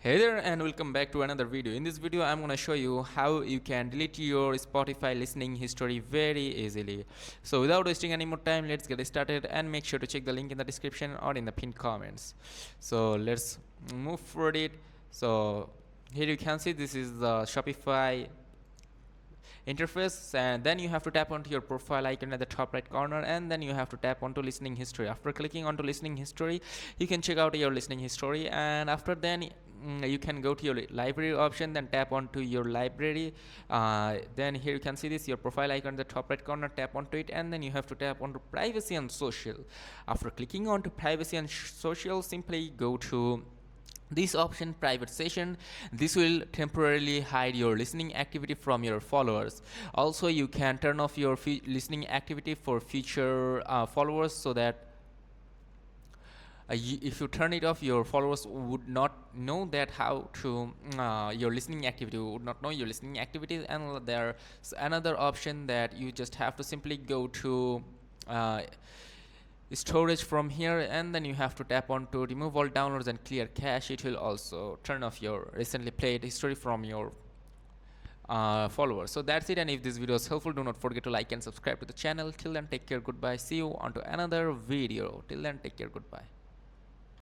Hey there and welcome back to another video. In this video I'm gonna show you how you can delete your Spotify listening history very easily. So without wasting any more time, let's get started and make sure to check the link in the description or in the pinned comments. So let's move forward it. So here you can see this is the Shopify interface, and then you have to tap onto your profile icon at the top right corner, and then you have to tap onto listening history. After clicking onto listening history, you can check out your listening history, and after then you can go to your library option, then tap onto your library. Then here you can see this your profile icon at the top right corner, tap onto it, and then you have to tap onto privacy and social. After clicking onto privacy and social, simply go to this option, private session. This will temporarily hide your listening activity from your followers. Also, you can turn off your listening activity for future followers, so that if you turn it off, your followers would not know that how to your listening activity, would not know your listening activities. And there's another option that you just have to simply go to storage from here, and then you have to tap on to remove all downloads and clear cache. It will also turn off your recently played history from your followers. So that's it, and if this video is helpful, do not forget to like and subscribe to the channel. Till then, take care, goodbye, see you on to another video. Till then, take care, goodbye.